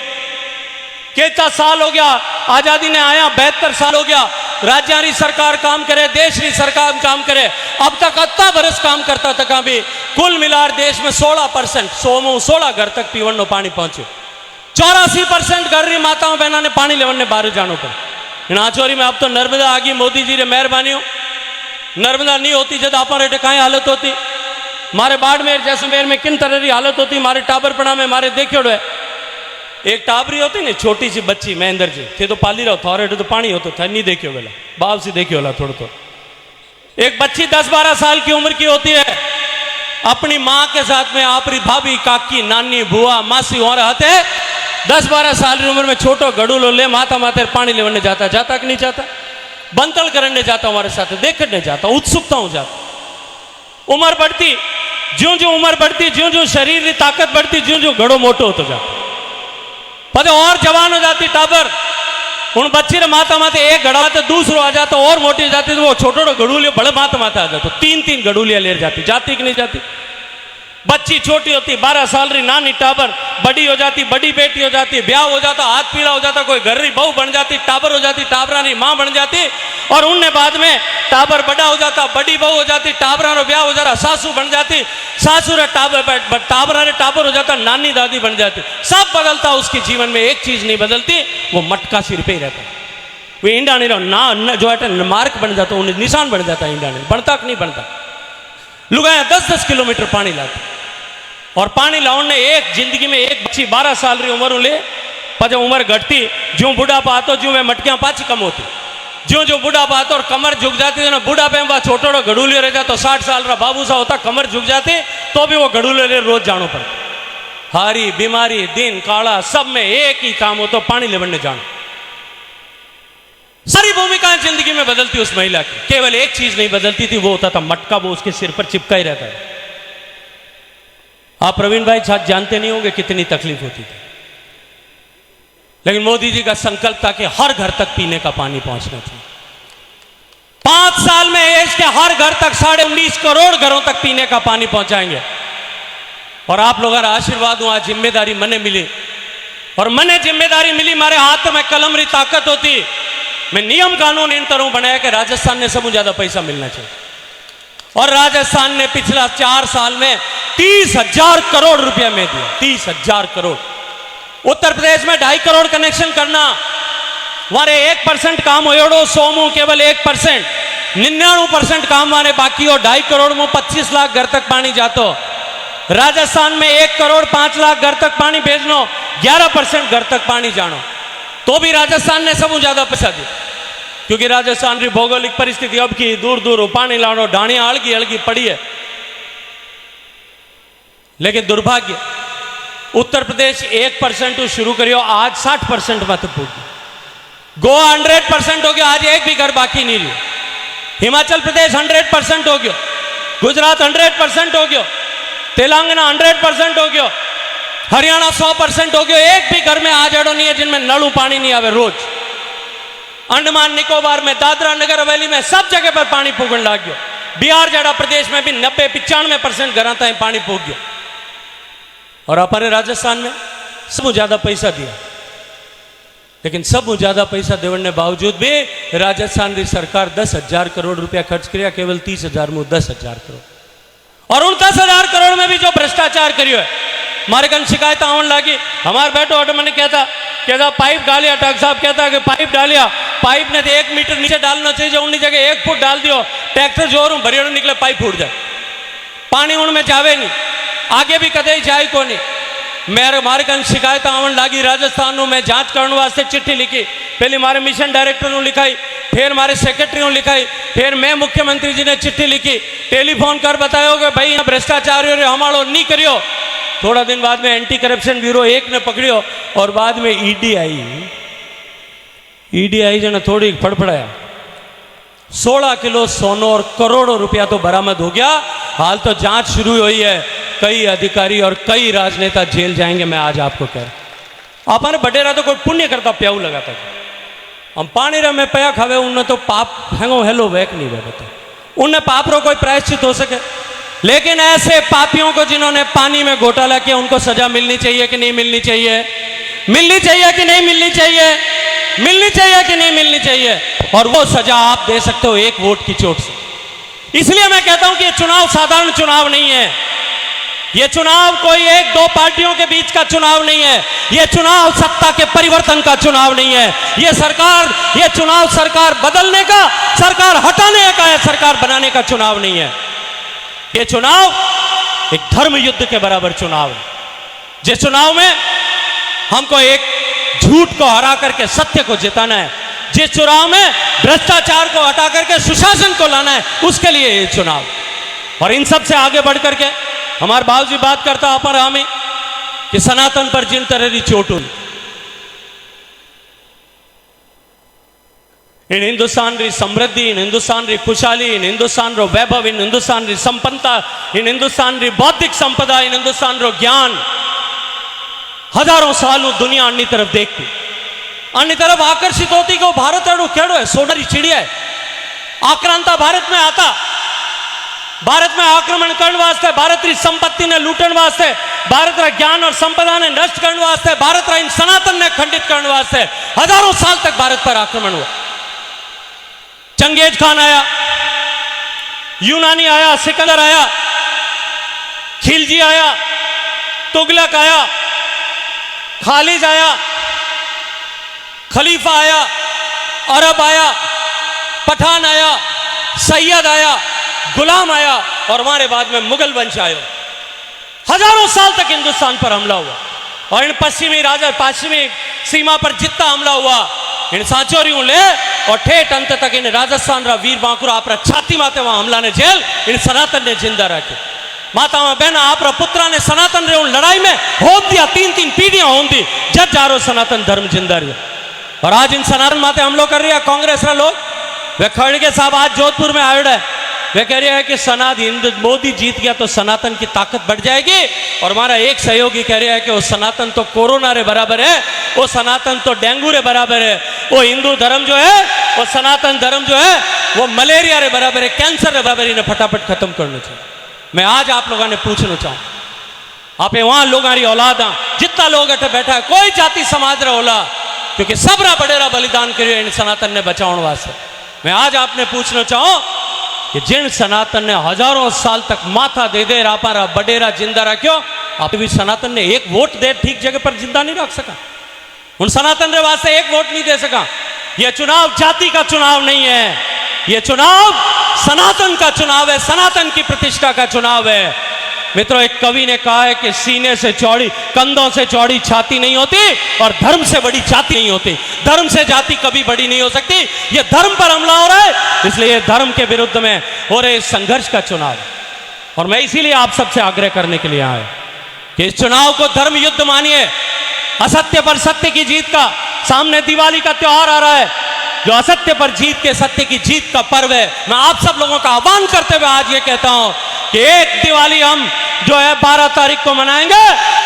कितना साल हो गया आजादी ने आया 72 साल हो गया। राज्य सरकार काम करे देश की सरकार काम करे। अब तक 80 बरस काम करता तक भी कुल मिलाकर देश में 16% 16 घर तक पीवन पानी पहुंचे। 84% घर री माताओं बहना ने पानी लेवन ने बाहर जानो पड़े। आचोरी में अब तो नर्मदा आ गई। मोदी जी ने मेहरबानी हो। नर्मदा नहीं होती जब आप कहीं हालत होती। मारे बाड़मेर जैसलमेर में किन तरह की हालत होती। मारे टाबरपड़ा में मारे देखियो है एक टाबरी होती ना छोटी सी बच्ची महेंद्र जी थे तो पाली रहो था तो पानी होता था नहीं देखियो बेला बाप से देखियो ला थोड़ा तो। एक बच्ची 10-12 साल की उम्र की होती है अपनी माँ के साथ में आपरी भाभी काकी नानी बुआ मासी और रहते 10-12 साल की उम्र में छोटो गड़ूलो ले माता माते पानी लेवने जाता कि नहीं जाता। बंतल करने जाता हमारे साथ देखने जाता उत्सुकता हूं जाता। उम्र बढ़ती ज्यों ज्यों उम्र बढ़ती ज्यों ज्यों शरीर की ताकत बढ़ती ज्यों ज्यों घड़ो मोटो होता जाता। पता और जवान हो जाती टाबर। उन बच्चे माता माते एक घड़ा तो दूसरो आ जाता और मोटी हो जाती तो वो छोटो गड़ूलियो बड़े माता माता आ जाता। 3-3 गड़ूलियां ले जाती कि नहीं जाती। बच्ची छोटी होती 12 साल री नानी टाबर बड़ी हो जाती बड़ी बेटी हो जाती ब्याह हो जाता हाथ पीला हो जाता कोई घर री बहू बन जाती टाबर हो जाती टाबरा री माँ बन जाती। और उनने बाद में टाबर बड़ा हो जाता बड़ी बहू हो जाती टाबरा रो ब्याह हो जाता सासू बन जाती सासू रे टाबरा रे टाबर हो जाता नानी दादी बन जाती। सब बदलता उसके जीवन में एक चीज नहीं बदलती वो मटका सिर पे ही रहता। वो ईंडा नहीं रहो ना जो है मार्क बन जाता, उन्हें निशान बन जाता ईंडा नहीं बनता कि नहीं बनता। लुगाया 10-10 किलोमीटर पानी लाते और पानी लाने एक जिंदगी में एक बच्ची 12 साल री उम्र ले पर उम्र घटती ज्यों बुढ़ापा आतो ज्यों में मटकियां पाची कम होती, ज्यों जो बुढ़ापा आतो और कमर झुक जाती है ना, बुढ़ापे में छोटो घड़ूलियो रह जाता, 60 साल रा बाबू सा होता, कमर झुक जाती तो भी वो घड़ूलियो रोज जानो पड़ता। हारी बीमारी दिन काला सब में एक ही काम हो तो पानी लेवने जानो। सारी भूमिकाएं जिंदगी में बदलती उस महिला की, केवल एक चीज नहीं बदलती थी, वो होता था मटका, वो उसके सिर पर चिपका ही रहता है। आप प्रवीण भाई शायद जानते नहीं होंगे कितनी तकलीफ होती थी, लेकिन मोदी जी का संकल्प था कि हर घर तक पीने का पानी पहुंचना चाहिए। 5 साल में देश के हर घर तक 19.5 करोड़ घरों तक पीने का पानी पहुंचाएंगे। और आप लोगों का आशीर्वाद हुआ, जिम्मेदारी मने मिली और मने जिम्मेदारी मिली, मारे हाथ में कलम री ताकत होती, मैं नियम कानून इन तरह बनाया कि राजस्थान ने सबसे ज्यादा पैसा मिलना चाहिए। और राजस्थान ने पिछला 4 साल में 30,000 करोड़ रुपया में दिया, 30,000 करोड़। उत्तर प्रदेश में 2.5 करोड़ कनेक्शन करना, वारे 1% काम हो सोमू केवल 1%, 99% काम वारे बाकी हो। 2.5 करोड़ में 25 लाख घर तक पानी जातो। राजस्थान में 1 करोड़ 5 लाख घर तक पानी भेजनो, 11% घर तक पानी जानो, तो भी राजस्थान ने सबसे ज्यादा पैसा दिया, क्योंकि राजस्थान की भौगोलिक परिस्थिति अब की दूर दूर पानी लानो डाणिया अलगी अलगी पड़ी है। लेकिन दुर्भाग्य उत्तर प्रदेश 1% शुरू करियो, आज 60% मत पूछो। गोवा 100% हो गया, आज एक भी घर बाकी नहीं रही। हिमाचल प्रदेश 100% हो गया, गुजरात 100% हो गया, तेलंगाना 100% हो गया, हरियाणा 100% हो गया। एक भी घर में आज एडो नहीं है जिनमें नलू पानी नहीं आवे रोज। अंडमान निकोबार में, दादरा नगर हवेली में सब जगह पर पानी पुगन लग गया। बिहार जड़ा प्रदेश में भी 90-95% घर तक पानी पुग गया। और अपने राजस्थान में सबसे ज्यादा पैसा दिया, लेकिन सबसे ज्यादा पैसा देने बावजूद भी राजस्थान की सरकार 10,000 करोड़ रुपया खर्च किया, केवल 30,000 में 10,000 करोड़। और उन 10,000 करोड़ में भी जो भ्रष्टाचार करियो है, हमारे कन शिकायत आने लगी। हमारे बैठो ऑटो मैंने कहता पाइप डालिया, डॉक्टर साहब कहता कि पाइप डालिया, पाइप ने तो 1 मीटर नीचे डालना चाहिए, उन्हीं जगह 1 फुट डाल दियो, ट्रैक्टर जोर भरियो निकले पाइप फूट जाए, पानी उनमें जावे नहीं, आगे भी कदे जाए को नहीं। मेरे मारे कन शिकायत आवन लगी राजस्थान में, जांच करने वास्ते चिट्ठी लिखी, पहले मारे मिशन डायरेक्टर ने लिखाई, फिर मारे सेक्रेटरी ने लिखाई, फिर मैं मुख्यमंत्री जी ने चिट्ठी लिखी, टेलीफोन कर बतायो कि भाई भ्रष्टाचार हमारो नहीं करियो। थोड़ा दिन बाद में एंटी करप्शन ब्यूरो 1 ने पकड़ियो और बाद में ईडी आई जने थोड़ी फड़फड़ाया, 16 किलो सोनो और करोड़ों रुपया तो बरामद हो गया। हाल तो जांच शुरू हुई है, कई अधिकारी और कई राजनेता जेल जाएंगे। मैं आज आपको कह रहा, आपने बटेरा तो कोई पुण्य करता प्याऊ लगाता, हम पानी रे में पया खावे उन्हें तो पाप हैंगो हेलो वैक नहीं बता, उन्हें पाप रो कोई प्रायश्चित हो सके। लेकिन ऐसे पापियों को जिन्होंने पानी में घोटाला किया, उनको सजा मिलनी चाहिए कि नहीं मिलनी चाहिए? मिलनी चाहिए कि नहीं मिलनी चाहिए? मिलनी चाहिए कि नहीं मिलनी चाहिए? और वो सजा आप दे सकते हो 1 वोट की चोट से। इसलिए मैं कहता हूं कि ये चुनाव साधारण चुनाव नहीं है, ये चुनाव कोई 1-2 पार्टियों के बीच का चुनाव नहीं है, ये चुनाव सत्ता के परिवर्तन का चुनाव नहीं है, ये चुनाव सरकार बदलने का, सरकार हटाने का है, सरकार बनाने का चुनाव नहीं है। ये चुनाव एक धर्म युद्ध के बराबर चुनाव है, जिस चुनाव में हमको एक झूठ को हरा करके सत्य को जिताना है, जिस चुनाव में भ्रष्टाचार को हटा करके सुशासन को लाना है, उसके लिए ये चुनाव। और इन सब से आगे बढ़ करके हमारे बाबूजी बात करता अपर हमें कि सनातन पर जिन तरह की चोट हुई, इन हिंदुस्तान री समृद्धि, इन हिंदुस्तान री खुशहाली, इन हिंदुस्तान रो वैभव, इन हिंदुस्तान री संपन्नता, इन हिंदुस्तान री बौद्धिक संपदा, इन हिंदुस्तान रो ज्ञान हजारों सालों दुनिया अन्य तरफ देखती, अन्य तरफ आकर्षित होती कि भारत अड़ो केड़ो है, सोनारी चिड़िया है। आक्रांता भारत में आता, भारत में आक्रमण करने वास्ते, भारत की संपत्ति ने लूटने वास्ते, भारत का ज्ञान और संपदा ने नष्ट करने वास्ते, भारत का इन सनातन ने खंडित करने वास्ते हजारों साल तक भारत पर आक्रमण हुआ। चंगेज खान आया, यूनानी आया, सिकंदर आया, खिलजी आया, तुगलक आया, खालिद आया, खलीफा आया, अरब आया, पठान आया, सैयद आया, गुलाम आया और हमारे बाद में मुगल वंश आयो। हजारों साल तक हिंदुस्तान पर हमला हुआ और इन पश्चिमी सीमा पर जितना हमला हुआ इन सांचोरियों ले और ठेठ अंत तक इन राजस्थान रा वीर बांकुरा आप छाती माते वहां हमला ने जेल इन सनातन ने जिंदा रखे। माता बहना आप पुत्रा ने सनातन रे लड़ाई में होम दिया, 3-3 पीढ़ियां होम दी, जब जारो सनातन धर्म जिंदा रही। और आज इन सनातन माते हमलो कर रही है कांग्रेस रा लोग। वे खड़गे साहब आज जोधपुर में आए है, वे कह रहे हैं कि हिंदू मोदी जीत गया तो सनातन की ताकत बढ़ जाएगी। और हमारा एक सहयोगी कह रहा है कि वो सनातन तो कोरोना रे बराबर है, वो सनातन तो डेंगू रे बराबर है, वो हिंदू धर्म जो है, वो सनातन धर्म जो है वो मलेरिया रे बराबर है, कैंसर रे बराबर, इन्हें फटाफट खत्म करना चाहिए। मैं आज आप लोगों ने पूछना चाहूँ, आप वहां लोगों की औलाद जितना लोग अठे बैठा है, कोई जाति समाज रा होला, क्योंकि सब रा बड़ेरा बलिदान करियो इन सनातन ने बचाने वास्ते। मैं आज आपने पूछना चाहूँ कि जिन सनातन ने हजारों साल तक माथा दे दे रापारा बडेरा जिंदा रखियो, आप भी सनातन ने एक वोट दे ठीक जगह पर जिंदा नहीं रख सका। उन सनातन रे वास्ते एक वोट नहीं दे सका। यह चुनाव जाति का चुनाव नहीं है, यह चुनाव सनातन का चुनाव है, सनातन की प्रतिष्ठा का चुनाव है। मित्रों, एक कवि ने कहा है कि सीने से चौड़ी, कंधों से चौड़ी छाती नहीं होती और धर्म से बड़ी जाति नहीं होती। धर्म से जाति कभी बड़ी नहीं हो सकती। यह धर्म पर हमला हो रहा है, इसलिए यह धर्म के विरुद्ध में हो रहे संघर्ष का चुनाव है। और मैं इसीलिए आप सबसे आग्रह करने के लिए आया कि इस चुनाव को धर्म युद्ध मानिए, असत्य पर सत्य की जीत का। सामने दिवाली का त्योहार आ रहा है, जो असत्य पर जीत के सत्य की जीत का पर्व है। मैं आप सब लोगों का आह्वान करते हुए आज ये कहता हूं कि एक दिवाली हम जो है 12 तारीख को मनाएंगे,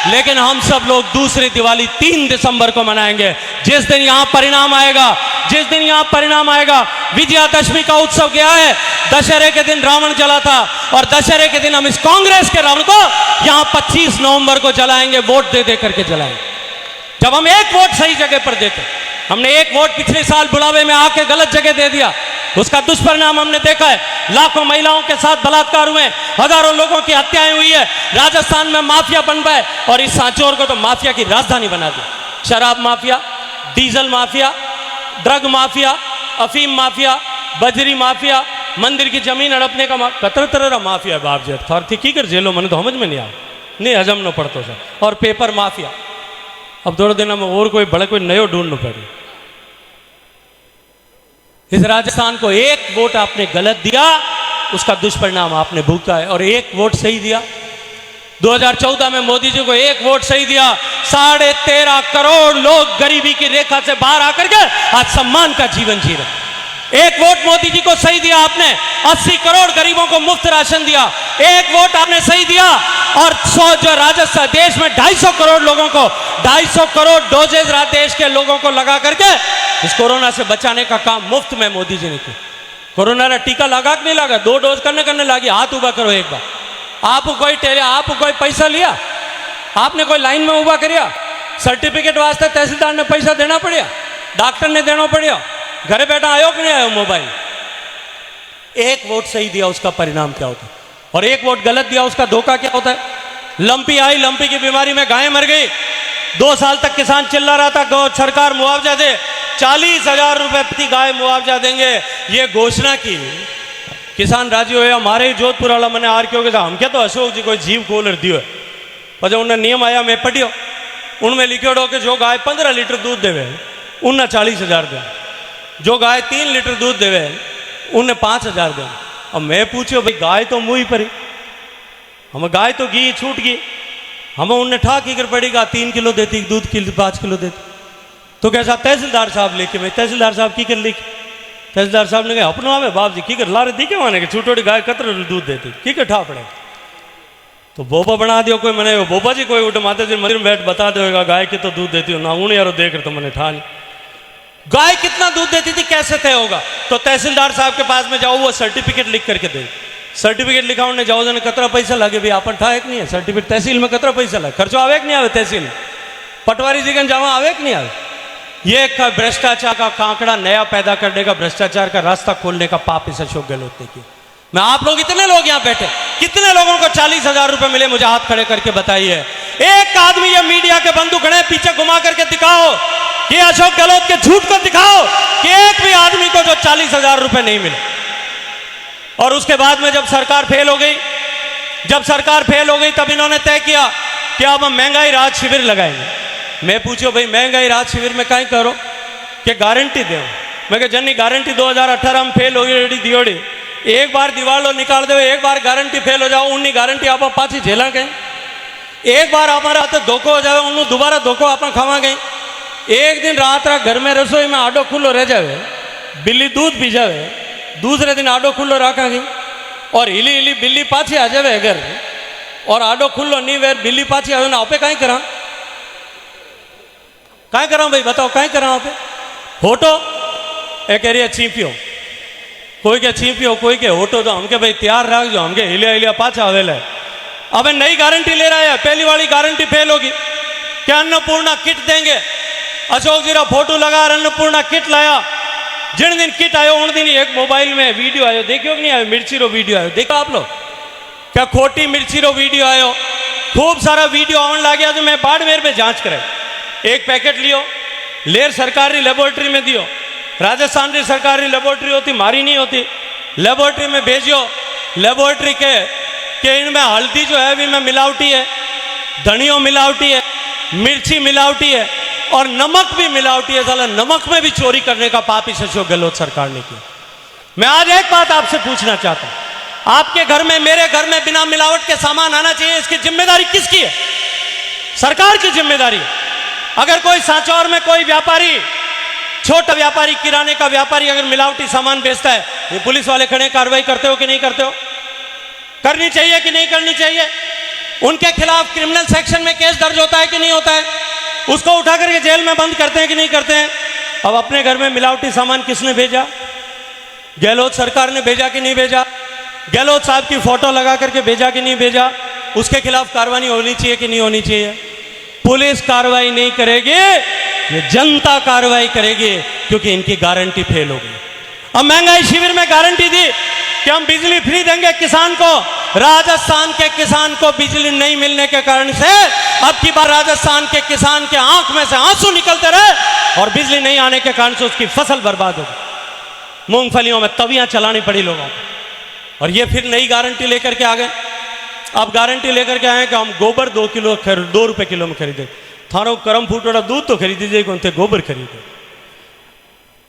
लेकिन हम सब लोग दूसरी दिवाली 3 दिसंबर को मनाएंगे। जिस दिन यहां परिणाम आएगा, जिस दिन यहां परिणाम आएगा, विजयादशमी का उत्सव गया है, दशहरे के दिन रावण जला था और दशहरे के दिन हम इस कांग्रेस के रावण को यहां 25 नवंबर को जलाएंगे, वोट दे दे करके जलाएंगे। जब हम एक वोट सही जगह पर देते, हमने एक वोट पिछले साल बुढ़ावे में आके गलत जगह दे दिया, उसका दुष्परिणाम हमने देखा है। लाखों महिलाओं के साथ बलात्कार हुए, हजारों लोगों की हत्याएं हुई है, राजस्थान में माफिया बन पाए और इस सांचौर को तो माफिया की राजधानी बना दी। शराब mafia, diesel mafia, drug mafia, अफीम माफिया, बजरी माफिया, मंदिर की जमीन हड़पने का कतर तरह माफिया बाप जी थर थी की कर जेलो, मैंने तो समझ में नहीं आया, नहीं हजम न पड़तो सर। और पेपर माफिया, अब थोड़े दिन में और कोई बड़े कोई नयो ढूंढना पड़े। इस राजस्थान को एक वोट आपने गलत दिया, उसका दुष्परिणाम आपने भुगता है। और एक वोट सही दिया, 2014 में मोदी जी को एक वोट सही दिया, 13.5 करोड़ लोग गरीबी की रेखा से बाहर आकर के आज सम्मान का जीवन जी रहे। एक वोट मोदी जी को सही दिया आपने, 80 करोड़ गरीबों को मुफ्त राशन दिया। एक वोट आपने सही दिया और 100 जो राजस्थान देश में 250 करोड़ लोगों को 250 करोड़ डोजेज देश के लोगों को लगा करके इस कोरोना से बचाने का काम मुफ्त में मोदी जी ने किया। कोरोना का टीका लगा कि नहीं लगा, 2 डोज करने लगी। हाथ उबा करो एक बार। आप कोई पैसा लिया, आपने कोई लाइन में उबा करिया, सर्टिफिकेट वास्ते तहसीलदार ने पैसा देना पड़िया, डॉक्टर ने देना पड़िया, घरे बैठा आयो कि नहीं आयो मोबाइल। एक वोट सही दिया, उसका परिणाम क्या होता है, और एक वोट गलत दिया, उसका धोखा क्या होता है। लंपी आई, लंपी की बीमारी में गायें मर गई, 2 साल तक किसान चिल्ला रहा था गौ सरकार मुआवजा दे, 40,000 रुपए प्रति गाय मुआवजा देंगे, ये घोषणा की। किसान राजी हुए। हमारे जोधपुर वाला मैंने आर क्यों था, हम क्या तो अशोक जी कोई जीव खोल दियो है, पर जब उन्हें नियम आया मैं पढ़ियो, उनमें लिखियो कि जो गाय 15 लीटर दूध देवे उन्हें 40,000 दे, जो गाय 3 लीटर दूध देवे उन्हें 5,000 दे। अब मैं पूछो भाई गाय तो मुँह पड़ी, हम गाय तो घी छूट गई, हमें उन्हें ठाक ही कर पड़ेगा 3 किलो देती दूध, 5 किलो देती। तो कैसा तहसीलदार साहब लेके, मैं तहसीलदार साहब की कर लिख, तहसीलदार साहब ने कहा अपनो आवे बाप जी की कर लारे दिखे माने कि छूटोड़ी गाय कतर दूध देती की कर ठा पड़े। तो बोबा बना दियो कोई, मैंने बोबा जी कोई उठ माता जी मंदिर में बैठ बता देगा गाय की तो दूध देती हो ना, उन्हें यारो देख रहे तो मैंने ठा नहीं गाय कितना दूध देती थी कैसे तय होगा। तो तहसीलदार साहब के पास में जाओ, वो सर्टिफिकेट लिख करके दे, सर्टिफिकेट लिखा उन्हें जाओ जने कतरा पैसा लगे भाई आपन ठा एक नहीं है सर्टिफिकेट, तहसील में कतरा पैसा लगे, खर्चो आवे कि नहीं आवे, तहसील पटवारी जी के जावा आवे कि नहीं आवे। ये भ्रष्टाचार का कांकड़ा नया पैदा करने का, भ्रष्टाचार का रास्ता खोलने का पाप इस अशोक गहलोत ने किया। मैं आप लोग इतने लोग यहाँ बैठे, कितने लोगों को 40,000 रुपए मिले मुझे हाथ खड़े करके बताइए। एक आदमी ये मीडिया के बंदूक खड़े पीछे घुमा करके दिखाओ कि अशोक गहलोत के झूठ को दिखाओ कि एक भी आदमी को जो 40,000 रुपए नहीं मिले। और उसके बाद में जब सरकार फेल हो गई, तब इन्होंने तय किया कि अब हम महंगाई राहत शिविर लगाएंगे। मैं पूछो भाई महंगाई राहत शिविर में कहीं करो कि गारंटी दो। मैं कह जन्नी गारंटी 2018 में फेल हो गई दियोड़ी, एक बार दिवालो निकाल दो, एक बार गारंटी फेल हो जाओ, उन्नी गारंटी आप पाची झेला गई। एक बार हमारे हाथ धोखो हो जाए, उन्होंने दोबारा धोखो आप खावा गई। एक दिन रात घर में रसोई में आडो खुल्लो रह जावे, बिल्ली दूध पी जावे, दूसरे दिन आडो खुल्लो रखा गई और हिली हिली बिल्ली पाछी आ जावे अगर, और आडो खुल्लो नहीं वे बिल्ली पाछी आवे ना, आपे कहीं करा भाई बताओ कहीं करा आपे। होटो ए कह रही है चीपियो, कोई के चीपियो, कोई के होटो, तो हमके भाई तैयार रख जो, हमके हिलिया हिलिया पाछा आवेला। अब नई गारंटी ले रहा है, पहली वाली गारंटी फेल होगी। क्या अन्नपूर्णा किट देंगे, अशोक जी रा फोटो लगा अन्नपूर्णा किट लाया। जिन दिन किट आयो उन दिन एक मोबाइल में वीडियो आयो, देखियो कि नहीं आयो, मिर्ची रो वीडियो आयो, देखा आप लोग क्या खोटी मिर्ची रो वीडियो आयो, खूब सारा वीडियो आने लग गया। तो मैं बाड़मेर में जांच करे, एक पैकेट लियो, लेर सरकारी लेबोरेटरी में दियो, राजस्थान की सरकारी लेबोरेटरी होती, मारी नहीं होती, लेबोरेटरी में भेजियो। लेबोरेटरी के इनमें हल्दी जो है भी में मिलावटी है, धनियो मिलावटी है, मिर्ची मिलावटी है और नमक भी मिलावटी है। साला नमक में भी चोरी करने का पाप इस अशोक गहलोत सरकार ने किया। मैं आज एक बात आपसे पूछना चाहता हूं, आपके घर में, मेरे घर में बिना मिलावट के सामान आना चाहिए, इसकी जिम्मेदारी किसकी है? सरकार की जिम्मेदारी है। अगर कोई सांचौर में कोई व्यापारी, छोटा व्यापारी, किराने का व्यापारी अगर मिलावटी सामान बेचता है, ये पुलिस वाले खड़े कार्रवाई करते हो कि नहीं करते हो? करनी चाहिए कि नहीं करनी चाहिए? उनके खिलाफ क्रिमिनल सेक्शन में केस दर्ज होता है कि नहीं होता है? उसको उठा करके जेल में बंद करते हैं कि नहीं करते हैं? अब अपने घर में मिलावटी सामान किसने भेजा? गहलोत सरकार ने भेजा कि नहीं भेजा? गहलोत साहब की फोटो लगा करके भेजा कि नहीं भेजा? उसके खिलाफ कार्रवाई होनी चाहिए कि नहीं होनी चाहिए? पुलिस कार्रवाई नहीं करेगी, ये जनता कार्रवाई करेगी, क्योंकि इनकी गारंटी फेल हो गई। अब महंगाई शिविर में गारंटी दी कि हम बिजली फ्री देंगे किसान को। राजस्थान के किसान को बिजली नहीं मिलने के कारण से अब की बार राजस्थान के किसान के आंख में से आंसू निकलते रहे और बिजली नहीं आने के कारण से उसकी फसल बर्बाद हो गई। मूंगफलियों में तवियां चलानी पड़ी लोगों को। और ये फिर नई गारंटी लेकर के आ गए। अब गारंटी लेकर के आए कि हम गोबर 2 रुपए किलो में खरीदे। थारो करम फूटोड़ा दूध तो खरीद दीजिए, कौन थे गोबर खरीदे।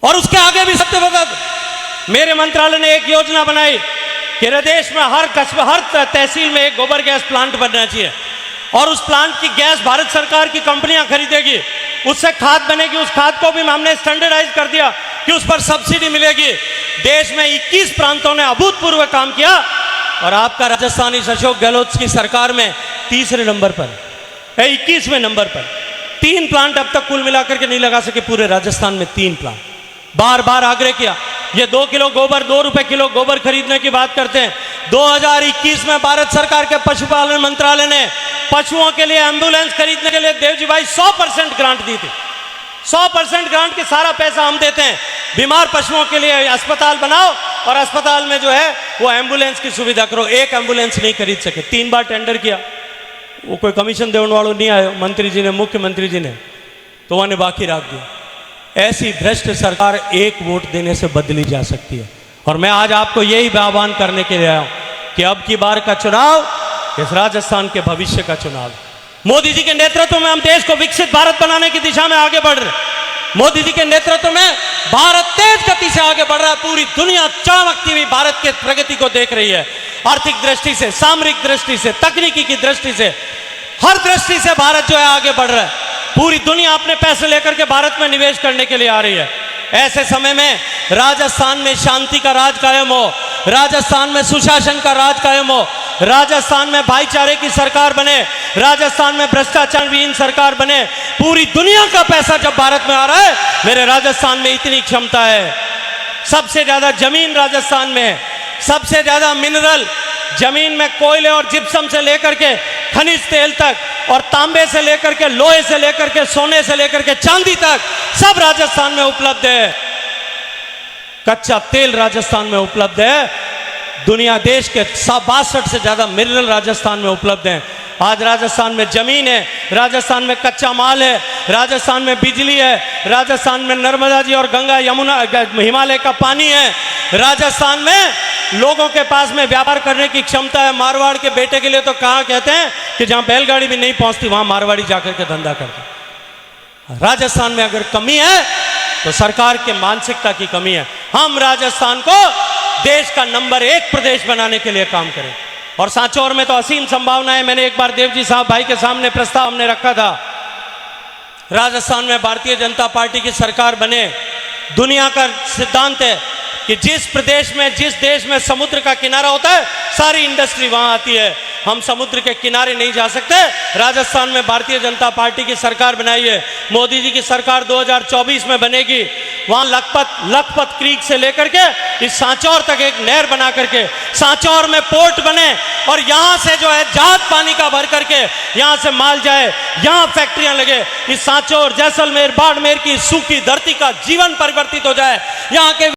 और उसके आगे भी सत्य बता, मेरे मंत्रालय ने एक योजना बनाई कि देश में हर कस्बे, हर तहसील में एक गोबर गैस प्लांट बनना चाहिए और उस प्लांट की गैस भारत सरकार की कंपनियां खरीदेगी, उससे खाद बनेगी। उस खाद को भी हमने स्टैंडर्डाइज कर दिया कि उस पर सब्सिडी मिलेगी। देश में 21 प्रांतों ने अभूतपूर्व काम किया और आपका राजस्थान इस अशोक गहलोत की सरकार में तीसरे नंबर पर है, 21वें नंबर पर। 3 प्लांट अब तक कुल मिलाकर के नहीं लगा सके पूरे राजस्थान में, 3 प्लांट। बार बार आग्रह किया, ये 2 किलो गोबर, 2 रुपए किलो गोबर खरीदने की बात करते हैं। 2021 में भारत सरकार के पशुपालन मंत्रालय ने पशुओं के लिए एम्बुलेंस खरीदने के लिए देवजी भाई 100% ग्रांट दी थी। 100% ग्रांट के सारा पैसा हम देते हैं। बीमार पशुओं के लिए अस्पताल बनाओ और अस्पताल में जो है वो एम्बुलेंस की सुविधा करो। एक एम्बुलेंस नहीं खरीद सके, 3 बार टेंडर किया, वो कोई कमीशन देने वालों नहीं आयो, मंत्री जी ने, मुख्यमंत्री जी ने, तो उन्होंने बाकी रख दिया। ऐसी भ्रष्ट सरकार एक वोट देने से बदली जा सकती है। और मैं आज आपको यही आह्वान करने के लिए आया हूं कि अब की बार का चुनाव इस राजस्थान के भविष्य का चुनाव। मोदी जी के नेतृत्व में हम देश को विकसित भारत बनाने की दिशा में आगे बढ़ रहे हैं। मोदी जी के नेतृत्व में भारत तेज गति से आगे बढ़ रहा है। पूरी दुनिया चमकती हुई भारत के प्रगति को देख रही है। आर्थिक दृष्टि से, सामरिक दृष्टि से, तकनीकी की दृष्टि से, हर दृष्टि से भारत जो है आगे बढ़ रहा है। पूरी दुनिया अपने पैसे लेकर के भारत में निवेश करने के लिए आ रही है। ऐसे समय में राजस्थान में शांति का राज कायम हो, राजस्थान में सुशासन का राज कायम हो, राजस्थान में भाईचारे की सरकार बने, राजस्थान में भ्रष्टाचार विहीन सरकार बने। पूरी दुनिया का पैसा जब भारत में आ रहा है, मेरे राजस्थान में इतनी क्षमता है। सबसे ज्यादा जमीन राजस्थान में है, सबसे ज्यादा मिनरल जमीन में, कोयले और जिप्सम से लेकर के खनिज तेल तक, और तांबे से लेकर के, लोहे से लेकर के, सोने से लेकर के चांदी तक, सब राजस्थान में उपलब्ध है। कच्चा तेल राजस्थान में उपलब्ध है। दुनिया देश के 62 से ज्यादा मिनरल राजस्थान में उपलब्ध हैं। आज राजस्थान में जमीन है, राजस्थान में कच्चा माल है, राजस्थान में बिजली है, राजस्थान में नर्मदा जी और गंगा यमुना हिमालय का पानी है, राजस्थान में लोगों के पास में व्यापार करने की क्षमता है। मारवाड़ के बेटे के लिए तो कहाँ कहते हैं कि जहां बैलगाड़ी भी नहीं पहुंचती वहां मारवाड़ी जाकर के धंधा करते। राजस्थान में अगर कमी है तो सरकार के मानसिकता की कमी है। हम राजस्थान को देश का नंबर 1 प्रदेश बनाने के लिए काम करें और सांचौर में तो असीम संभावना है। मैंने एक बार देवजी साहब भाई के सामने प्रस्ताव हमने रखा था, राजस्थान में भारतीय जनता पार्टी की सरकार बने। दुनिया का सिद्धांत है कि जिस प्रदेश में, जिस देश में समुद्र का किनारा होता है सारी इंडस्ट्री वहां आती है। हम समुद्र के किनारे नहीं जा सकते। राजस्थान में भारतीय जनता पार्टी की सरकार बनाई है, मोदी जी की सरकार 2024 में बनेगी। वहां लखपत क्रीक से लेकर के इस सांचौर तक एक नहर बना करके सांचौर में पोर्ट बने और यहां से जो है जहाज पानी का भर करके यहां से माल जाए, यहां फैक्ट्रियां लगे। इस सांचौर, जैसलमेर, बाड़मेर की सूखी धरती का जीवन परिवर्तित हो जाए। यहाँ के